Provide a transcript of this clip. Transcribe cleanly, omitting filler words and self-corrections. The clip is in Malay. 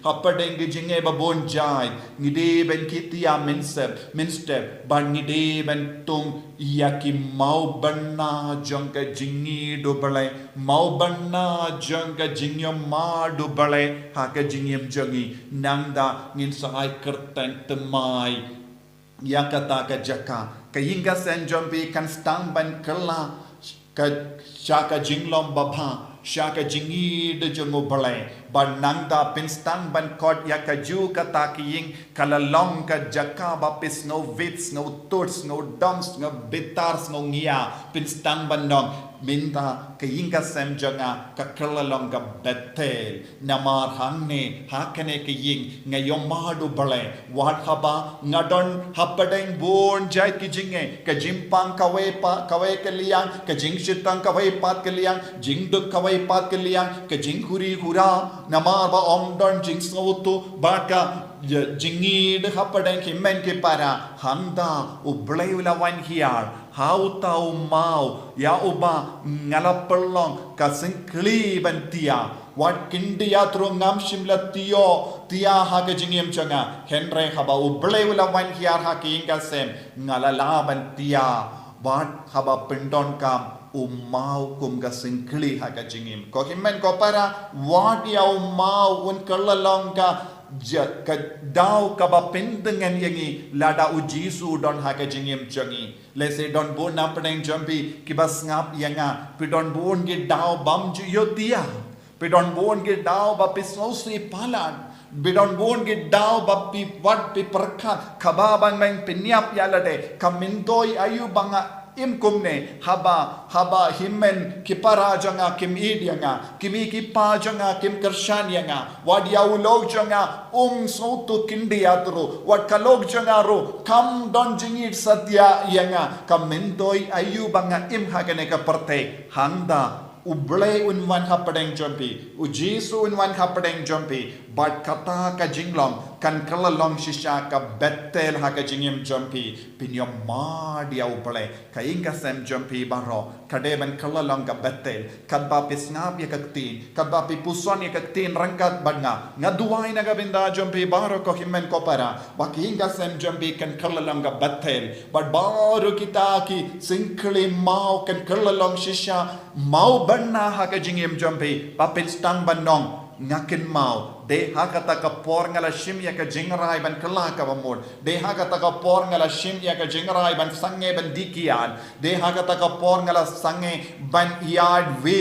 hapadeng jinge babon jai ngide ben kitia minstep ban ngide ben tung yaki Mawbynna jongka Jingieid bale Mawbynna jongka jingyom madu bale haka jingyem jongi nangda ngin sai kerteng temai yakata ka jaka kayinga sen jombi kan stang ban kala ka shaka jinglom babha shaka Jingieid jongo bale ban nangda pinstang ban kot yaka ju kata kiying kalalong ka jaka bapis no vits no tuts no doms no bitars no ngia pinstang ban dong minta kayinga sem jonga ka kalalong ka betel namar hangne hakane kiying ngayom madu bale wat haba ngadon hapadeng bon jai ki jinge ka jimpang kawe kaliang ka jingshitang kawe pat kaliang jingduk kawe pat kaliang ka jinghuri hura namar ba omdon jingsautu baka Jingieid hapadeng himen ke para handa ubleula wan hiar hauta mau ya uba ngalapelong ka singkli bantia wat kindia trungam shimla tia ha ka jingiem changa henre haba ubleula wan hiar ha kinga sem ngalala bantia wat haba pindon kam umau kum ka singkli ha ka jingim ko himen ko para wat ya umau un kalalong ka ka daw ka ba pindengan yangi lada ujisu don ha ka jingim changi lese don bon na pedeng jambi kibas ngap yanga pidon bon ge daw bam ju yotia pidon bon ge daw ba pisausi palan bidon bon ge daw ba pi wat pi perkha khababang meng pinyap yalade kamintoi ayu banga im kumne haba himmen kipara janga kim idyanga kimi kipa janga kim kershan yanga wadiau log janga sautu kindiatru wat kalog janga ro kam don Jingieid satya yanga kamintoi ayu banga im hagane ka perte handa uble unwan hapadeng jompi ujisu unwan hapadeng jompi but kata ka jinglong kan kalalong shisha ka betel ha ka jingim jompi pinyom dia uble ka inga sem jompi baro kade ban kalalong ka betel kadba pisngap ya kaktin kadba pipuson ya kaktin rangkat banga ngaduai na gabinda jompi baro ko himen ko para baki inga sem jompi kan kalalong ka betel but baro kita ki singkli mau kan kalalong shisha Mawbynna ha ka jingim jompi papin stang banong ngakin mau de hakata ka por ngala shim ya ka jingrai ban kala ka bamod de hakata ka por ngala shim ya ka jingrai ban sange ban dikian de hakata ka por ngala sange ban yard we